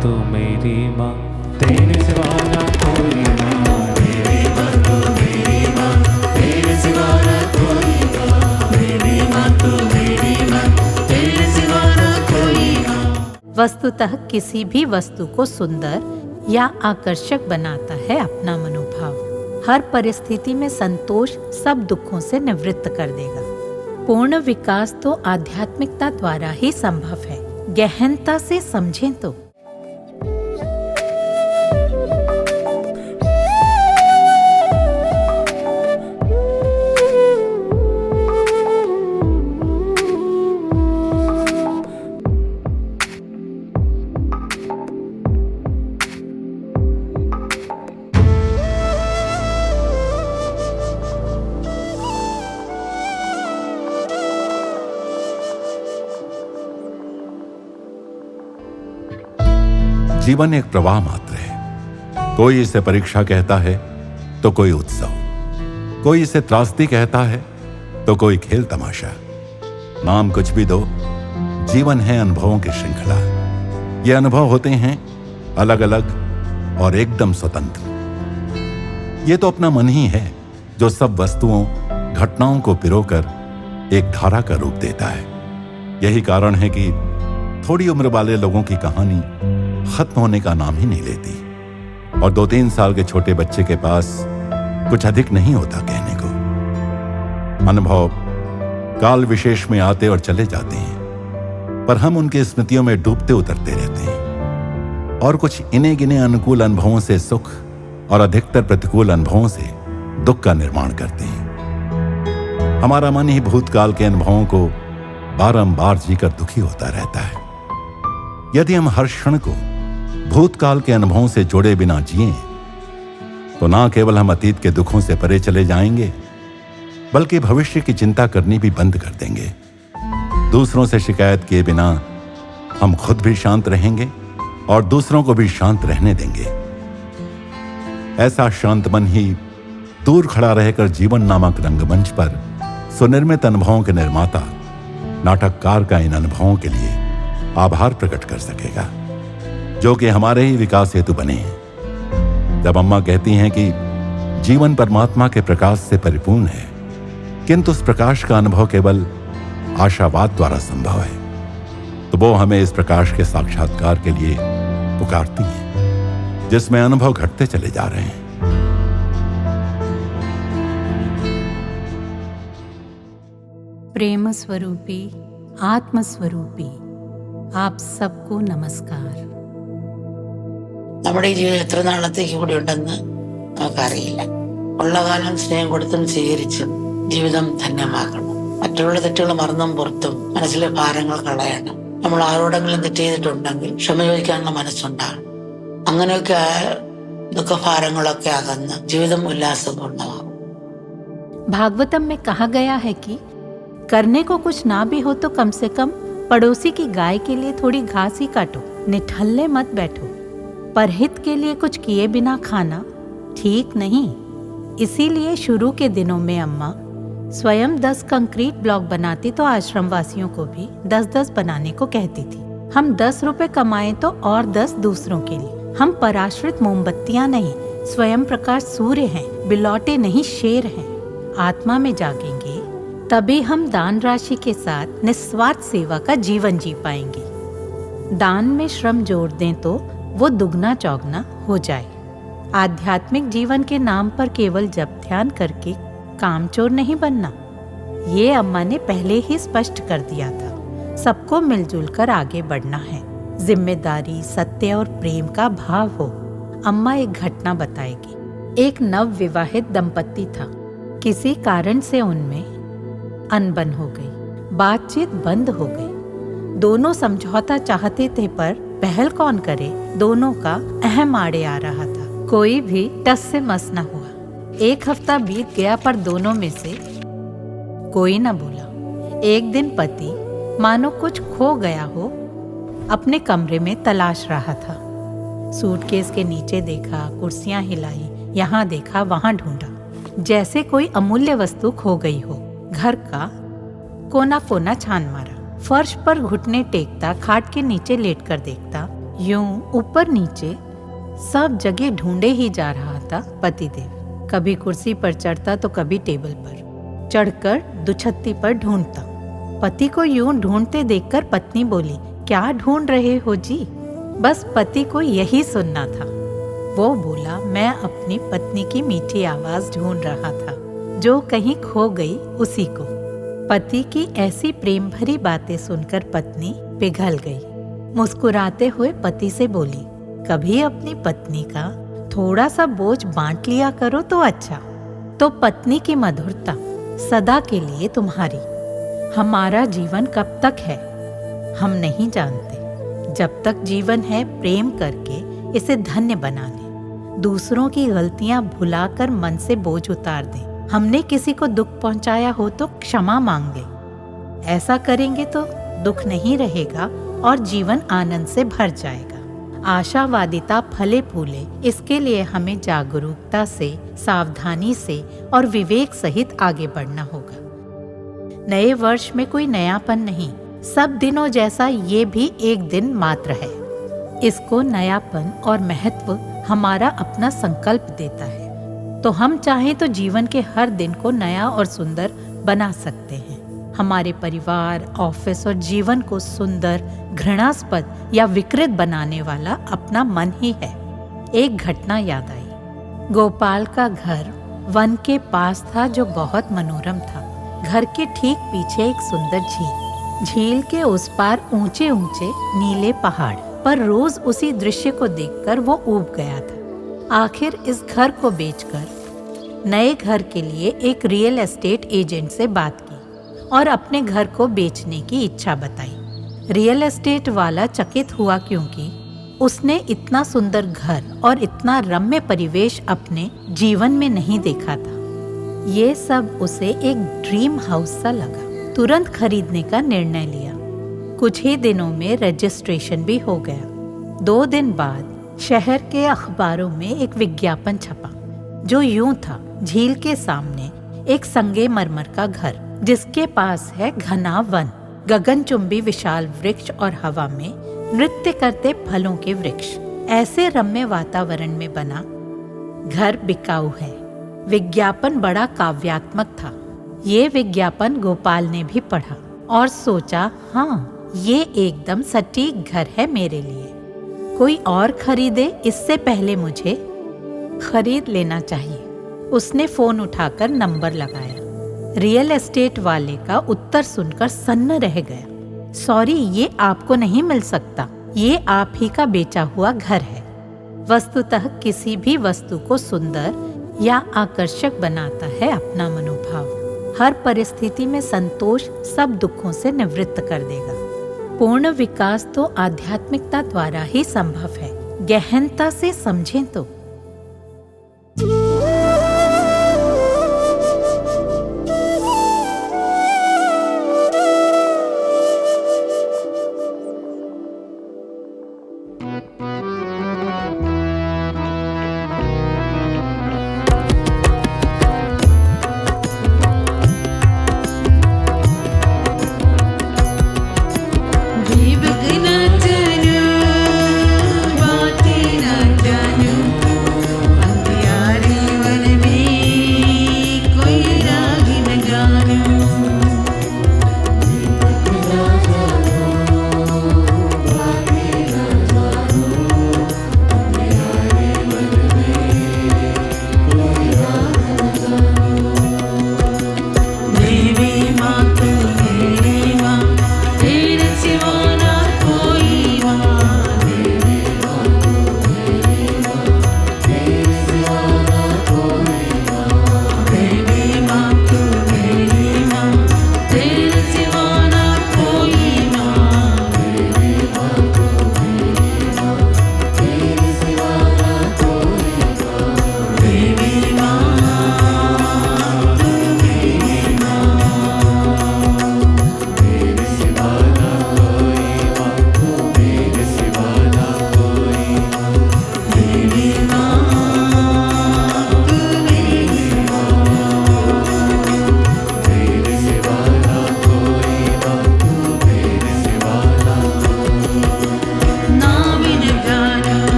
तू मेरी माँ, तेरे सिवा ना कोई माँ। मेरी माँ तू मेरी माँ, तेरे सिवा ना कोई माँ। मेरी माँ तू मेरी माँ, तेरे सिवा ना कोई माँ। वस्तुतः किसी भी वस्तु को सुंदर या आकर्षक बनाता है अपना मनोभाव। हर परिस्थिति में संतोष सब दुखों से निवृत्त कर देगा। पूर्ण विकास तो आध्यात्मिकता द्वारा ही संभव है। गहनता से समझें तो जीवन एक प्रवाह मात्र है। कोई इसे परीक्षा कहता है तो कोई उत्सव, कोई इसे त्रासदी कहता है तो कोई खेल तमाशा। नाम कुछ भी दो, जीवन है अनुभवों की श्रृंखला। ये अनुभव होते हैं अलग अलग और एकदम स्वतंत्र। ये तो अपना मन ही है जो सब वस्तुओं घटनाओं को पिरोकर एक धारा का रूप देता है। यही कारण है कि थोड़ी उम्र वाले लोगों की कहानी खत्म होने का नाम ही नहीं लेती और 2-3 साल के छोटे बच्चे के पास कुछ अधिक नहीं होता कहने को। अनुभव काल विशेष में आते और चले जाते हैं, पर हम उनकी स्मृतियों में डूबते उतरते रहते हैं और कुछ इने गिने अनुकूल अनुभवों से सुख और अधिकतर प्रतिकूल अनुभवों से दुख का निर्माण करते हैं। हमारा मन ही भूतकाल के अनुभवों को बारंबार जीकर दुखी होता रहता है। यदि हम हर क्षण को भूतकाल के अनुभवों से जोड़े बिना जिएं, तो ना केवल हम अतीत के दुखों से परे चले जाएंगे, बल्कि भविष्य की चिंता करनी भी बंद कर देंगे। दूसरों से शिकायत किए बिना हम खुद भी शांत रहेंगे और दूसरों को भी शांत रहने देंगे। ऐसा शांत मन ही दूर खड़ा रहकर जीवन नामक रंगमंच पर सुनिर्मित अनुभवों के निर्माता, नाटककार का इन अनुभवों के लिए आभार प्रकट कर सकेगा, जो कि हमारे ही विकास हेतु बने हैं। जब अम्मा कहती हैं कि जीवन परमात्मा के प्रकाश से परिपूर्ण है, किंतु उस प्रकाश का अनुभव केवल आशावाद द्वारा संभव है, तो वो हमें इस प्रकाश के साक्षात्कार के लिए पुकारती हैं, जिसमें अनुभव घटते चले जा रहे हैं। प्रेम स्वरूपी, आत्म स्वरूपी आप सबको नमस्कार। നമ്മുടെ ഈ ജീവിതം എത്ര നാളത്തേക്ക് കൂടി ഉണ്ടെന്ന് നമുക്കറിയില്ല. ഉള്ള കാലം സ്നേഹം കൊടുത്തും സ്വീകരിച്ചും ജീവിതം ധന്യമാക്കണം. മറ്റുള്ള തെറ്റുകൾ മറന്നും പുറത്തും മനസ്സിലെ ഭാരങ്ങൾ കളയണം. നമ്മൾ ആരോടെങ്കിലും തെറ്റ് ചെയ്തിട്ടുണ്ടെങ്കിൽ ക്ഷമ ചോദിക്കാനുള്ള മനസ്സുണ്ടാകണം. അങ്ങനെയൊക്കെ ദുഃഖഭാരങ്ങളൊക്കെ അകന്ന് ജീവിതം ഉല്ലാസപൂർണ്ണമാകും. भागवतम में कहा गया है कि करने को कुछ ना भी हो तो कम से कम पड़ोसी की गाय के लिए थोड़ी घास ही काटो, निठल्ले मत बैठो। परहित के लिए कुछ किए बिना खाना ठीक नहीं। इसीलिए शुरू के दिनों में अम्मा स्वयं 10 कंक्रीट ब्लॉक बनाती तो आश्रम वासियों को भी 10-10 बनाने को कहती थी। हम 10 रुपए कमाएं तो और 10 दूसरों के लिए। हम पराश्रित मोमबत्तियां नहीं, स्वयं प्रकाश सूर्य हैं, बिलौटे नहीं शेर हैं। आत्मा में जागेंगे तभी हम दान राशि के साथ निस्वार्थ सेवा का जीवन जी पाएंगे। दान में श्रम जोड़ दें तो वो दुगना चौगना हो जाए। आध्यात्मिक जीवन के नाम पर केवल जप ध्यान करके कामचोर नहीं बनना, ये अम्मा ने पहले ही स्पष्ट कर दिया था। सबको मिलजुल कर आगे बढ़ना है। जिम्मेदारी, सत्य और प्रेम का भाव हो। अम्मा एक घटना बताएगी। एक नव विवाहित दंपत्ति था। किसी कारण से उनमें अनबन हो गई, बातचीत बंद हो गई। दोनों समझौता चाहते थे, पर पहल कौन करे? दोनों का अहम आड़े आ रहा था। कोई भी टस से मस न हुआ। 1 हफ्ता बीत गया, पर दोनों में से कोई न बोला। एक दिन पति मानो कुछ खो गया हो, अपने कमरे में तलाश रहा था। सूटकेस के नीचे देखा, कुर्सियां हिलाई, यहाँ देखा, वहां ढूंढा, जैसे कोई अमूल्य वस्तु खो गई हो। घर का कोना कोना छान मारा। फर्श पर घुटने टेकता, खाट के नीचे लेटकर देखता, यूं ऊपर नीचे सब जगह ढूंढे ही जा रहा था पतिदेव। कभी कुर्सी पर चढ़ता तो कभी टेबल पर चढ़कर दुछत्ती पर ढूंढता। पति को यूं ढूंढते देखकर पत्नी बोली, क्या ढूंढ रहे हो जी? बस पति को यही सुनना था। वो बोला, मैं अपनी पत्नी की मीठी आवाज ढूंढ रहा था जो कहीं खो गई उसी को। पति की ऐसी प्रेम भरी बातें सुनकर पत्नी पिघल गई। मुस्कुराते हुए पति से बोली, कभी अपनी पत्नी का थोड़ा सा बोझ बांट लिया करो तो अच्छा। तो पत्नी की मधुरता सदा के लिए तुम्हारी। हमारा जीवन कब तक है हम नहीं जानते। जब तक जीवन है प्रेम करके इसे धन्य बना लें। दूसरों की गलतियां भुलाकर मन से बोझ उतार दें। हमने किसी को दुख पहुंचाया हो तो क्षमा मांग लें। ऐसा करेंगे तो दुख नहीं रहेगा और जीवन आनंद से भर जाएगा। आशावादिता फले फूले, इसके लिए हमें जागरूकता से, सावधानी से और विवेक सहित आगे बढ़ना होगा। नए वर्ष में कोई नयापन नहीं, सब दिनों जैसा ये भी एक दिन मात्र है। इसको नयापन और महत्व हमारा अपना संकल्प देता है। तो हम चाहें तो जीवन के हर दिन को नया और सुंदर बना सकते हैं। हमारे परिवार, ऑफिस और जीवन को सुंदर, घृणास्पद या विकृत बनाने वाला अपना मन ही है। एक घटना याद आई। गोपाल का घर वन के पास था जो बहुत मनोरम था। घर के ठीक पीछे एक सुंदर झील, झील के उस पार ऊंचे ऊंचे नीले पहाड़। पर रोज उसी दृश्य को देखकर वो ऊब गया था। आखिर इस घर को बेचकर नए घर के लिए एक रियल एस्टेट एजेंट से बात की और अपने घर को बेचने की इच्छा बताई। रियल एस्टेट वाला चकित हुआ क्योंकि उसने इतना सुंदर घर और इतना रम्य परिवेश अपने जीवन में नहीं देखा था। ये सब उसे एक ड्रीम हाउस सा लगा। तुरंत खरीदने का निर्णय लिया। कुछ ही दिनों में रजिस्ट्रेशन भी हो गया। 2 दिन बाद शहर के अखबारों में एक विज्ञापन छपा जो यूं था, झील के सामने एक संगमरमर का घर जिसके पास है घना वन, गगनचुंबी विशाल वृक्ष और हवा में नृत्य करते फलों के वृक्ष। ऐसे रम्य वातावरण में बना घर बिकाऊ है। विज्ञापन बड़ा काव्यात्मक था। ये विज्ञापन गोपाल ने भी पढ़ा और सोचा, हाँ, ये एकदम सटीक घर है मेरे लिए। कोई और खरीदे इससे पहले मुझे खरीद लेना चाहिए। उसने फोन उठाकर नंबर लगाया। रियल एस्टेट वाले का उत्तर सुनकर सन्न रह गया। सॉरी, ये आपको नहीं मिल सकता। ये आप ही का बेचा हुआ घर है। वस्तुतः किसी भी वस्तु को सुंदर या आकर्षक बनाता है अपना मनोभाव। हर परिस्थिति में संतोष सब दुखों से निवृत्त कर देगा। पूर्ण विकास तो आध्यात्मिकता द्वारा ही संभव है। गहनता से समझें तो।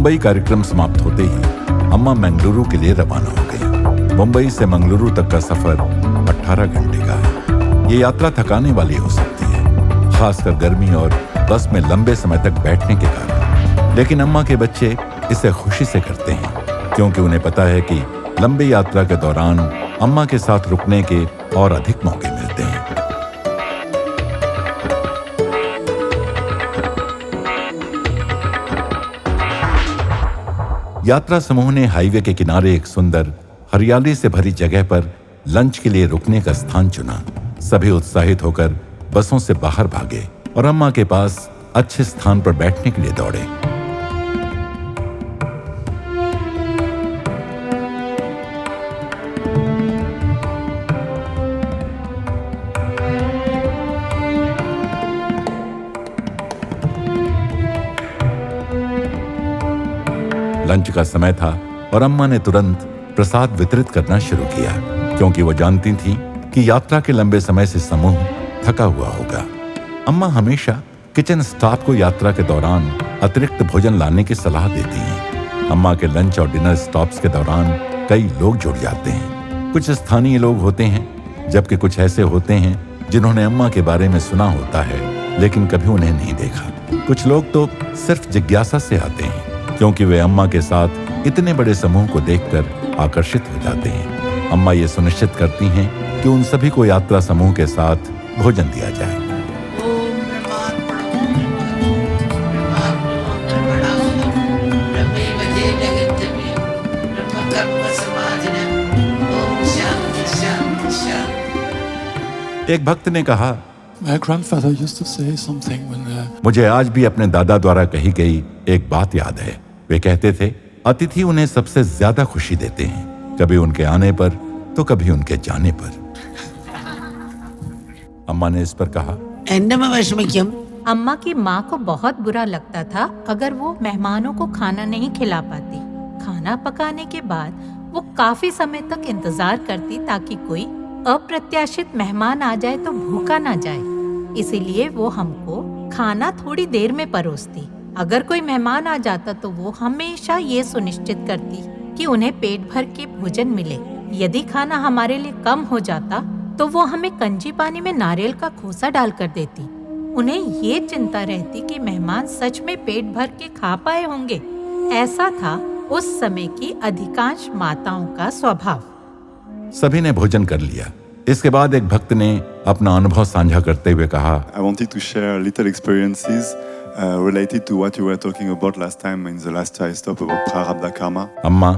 मुंबई कार्यक्रम समाप्त होते ही अम्मा मंगलुरु के लिए रवाना हो गई। मुंबई से मंगलुरु तक का सफर 18 घंटे का है। ये यात्रा थकाने वाली हो सकती है, खासकर गर्मी और बस में लंबे समय तक बैठने के कारण। लेकिन अम्मा के बच्चे इसे खुशी से करते हैं, क्योंकि उन्हें पता है कि लंबी यात्रा के दौरान अम्मा के साथ रुकने के और अधिक मौके मिलते हैं। यात्रा समूह ने हाईवे के किनारे एक सुंदर हरियाली से भरी जगह पर लंच के लिए रुकने का स्थान चुना। सभी उत्साहित होकर बसों से बाहर भागे और अम्मा के पास अच्छे स्थान पर बैठने के लिए दौड़े। लंच का समय था और अम्मा ने तुरंत प्रसाद वितरित करना शुरू किया, क्योंकि वो जानती थी कि यात्रा के लंबे समय से समूह थका हुआ होगा। अम्मा हमेशा किचन स्टाफ को यात्रा के दौरान अतिरिक्त भोजन लाने की सलाह देती हैं। अम्मा के लंच और डिनर स्टॉप्स के दौरान कई लोग जुड़ जाते हैं। कुछ स्थानीय लोग होते हैं, जबकि कुछ ऐसे होते हैं जिन्होंने अम्मा के बारे में सुना होता है लेकिन कभी उन्हें नहीं देखा। कुछ लोग तो सिर्फ जिज्ञासा से आते हैं, क्योंकि वे अम्मा के साथ इतने बड़े समूह को देखकर आकर्षित हो जाते हैं। अम्मा ये सुनिश्चित करती हैं कि उन सभी को यात्रा समूह के साथ भोजन दिया जाए। एक भक्त ने कहा, My grandfather used to say something when मुझे आज भी अपने दादा द्वारा कही गई एक बात याद है। वे कहते थे, अतिथि उन्हें सबसे ज्यादा खुशी देते हैं, कभी उनके आने पर तो कभी उनके जाने पर। अम्मा ने इस पर कहा, अम्मा की माँ को बहुत बुरा लगता था अगर वो मेहमानों को खाना नहीं खिला पाती। खाना पकाने के बाद वो काफी समय तक इंतजार करती ताकि कोई अप्रत्याशित मेहमान आ जाए तो भूखा ना जाए। इसीलिए वो हमको खाना थोड़ी देर में परोसती। अगर कोई मेहमान आ जाता तो वो हमेशा ये सुनिश्चित करती कि उन्हें पेट भर के भोजन मिले। यदि खाना हमारे लिए कम हो जाता तो वो हमें कंजी पानी में नारियल का खोसा डालकर देती। उन्हें ये चिंता रहती कि मेहमान सच में पेट भर के खा पाए होंगे। ऐसा था उस समय की अधिकांश माताओं का स्वभाव। सभी ने भोजन कर लिया। इसके बाद एक भक्त ने अपना अनुभव साझा करते हुए कहा, I wanted to share little experiences related to what you were talking about last time in the last chai stop about Prarabdha Karma. अम्मा,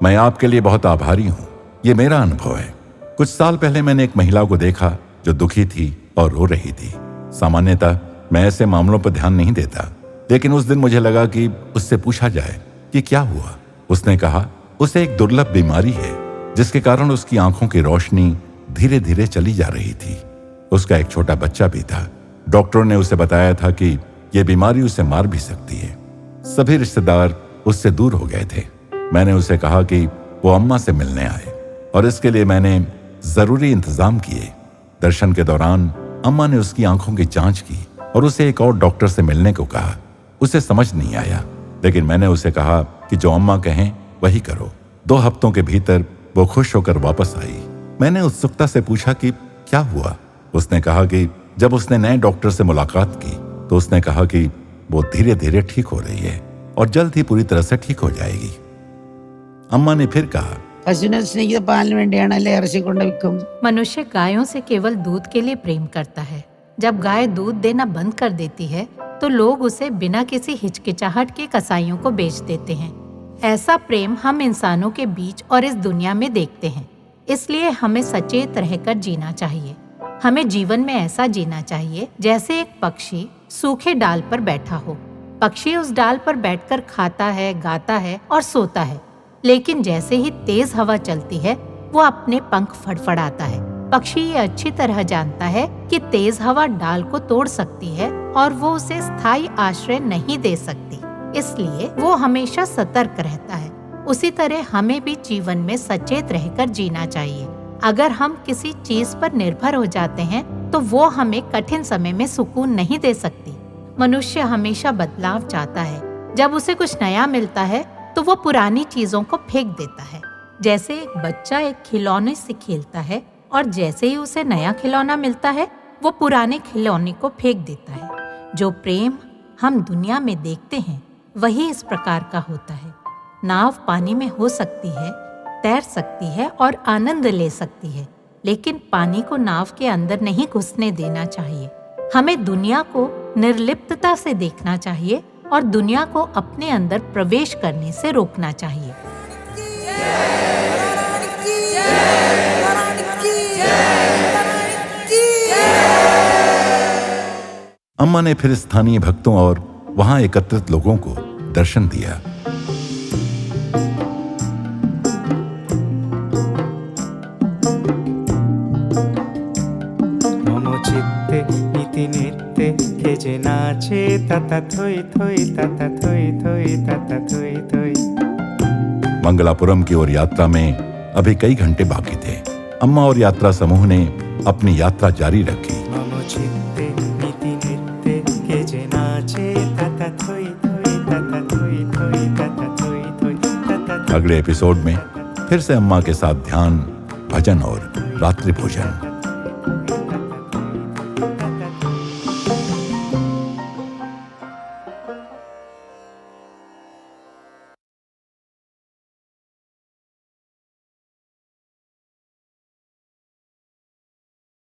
मैं आपके लिए बहुत आभारी हूँ। ये मेरा अनुभव है। कुछ साल पहले मैंने एक महिला को देखा जो दुखी थी और रो रही थी। सामान्यतः मैं ऐसे मामलों पर ध्यान नहीं देता, लेकिन उस दिन मुझे लगा कि उससे पूछा जाए कि क्या हुआ। उसने कहा, उसे एक दुर्लभ बीमारी है जिसके कारण उसकी आंखों की रोशनी धीरे धीरे चली जा रही थी। उसका एक छोटा बच्चा भी था। डॉक्टरों ने उसे बताया था कि यह बीमारी उसे मार भी सकती है। सभी रिश्तेदार उससे दूर हो गए थे। मैंने उसे कहा कि वो अम्मा से मिलने आए और इसके लिए मैंने जरूरी इंतजाम किए। दर्शन के दौरान अम्मा ने उसकी आंखों की जांच की और उसे एक और डॉक्टर से मिलने को कहा। उसे समझ नहीं आया, लेकिन मैंने उसे कहा कि जो अम्मा कहें वही करो। 2 हफ्तों के भीतर वो खुश होकर वापस आई। मैंने उत्सुकता से पूछा कि क्या हुआ। उसने कहा कि जब उसने नए डॉक्टर से मुलाकात की तो उसने कहा कि वो धीरे धीरे ठीक हो रही है और जल्द ही पूरी तरह से ठीक हो जाएगी। अम्मा ने फिर कहा, मनुष्य गायों से केवल दूध के लिए प्रेम करता है। जब गाय दूध देना बंद कर देती है तो लोग उसे बिना किसी हिचकिचाहट के कसाईयों को बेच देते हैं। ऐसा प्रेम हम इंसानों के बीच और इस दुनिया में देखते हैं। इसलिए हमें सचेत रहकर जीना चाहिए। हमें जीवन में ऐसा जीना चाहिए जैसे एक पक्षी सूखे डाल पर बैठा हो। पक्षी उस डाल पर बैठकर खाता है, गाता है और सोता है, लेकिन जैसे ही तेज हवा चलती है वो अपने पंख फड़फड़ाता है। पक्षी ये अच्छी तरह जानता है कि तेज हवा डाल को तोड़ सकती है और वो उसे स्थायी आश्रय नहीं दे सकती, इसलिए वो हमेशा सतर्क रहता है। उसी तरह हमें भी जीवन में सचेत रहकर जीना चाहिए। अगर हम किसी चीज पर निर्भर हो जाते हैं तो वो हमें कठिन समय में सुकून नहीं दे सकती। मनुष्य हमेशा बदलाव चाहता है। जब उसे कुछ नया मिलता है तो वो पुरानी चीजों को फेंक देता है। जैसे एक बच्चा एक खिलौने से खेलता है और जैसे ही उसे नया खिलौना मिलता है वो पुराने खिलौने को फेंक देता है। जो प्रेम हम दुनिया में देखते हैं वही इस प्रकार का होता है। नाव पानी में हो सकती है, तैर सकती है और आनंद ले सकती है, लेकिन पानी को नाव के अंदर नहीं घुसने देना चाहिए। हमें दुनिया को निर्लिप्तता से देखना चाहिए और दुनिया को अपने अंदर प्रवेश करने से रोकना चाहिए। अम्मा ने फिर स्थानीय भक्तों और वहां एकत्रित लोगों को दर्शन दिया। मम चित्ते नीति नृत्य के जे नाचे तता थोई थोई तता थोई थोई तता थोई थोई। मंगलापुरम की ओर यात्रा में अभी कई घंटे बाकी थे। अम्मा और यात्रा समूह ने अपनी यात्रा जारी रखी। मम चित्ते नीति नृत्य के जे नाचे तता थोई थोई तता थोई थोई तता थोई थोई तता। अगले एपिसोड में फिर से अम्मा के साथ ध्यान, भजन और रात्रि भोजन।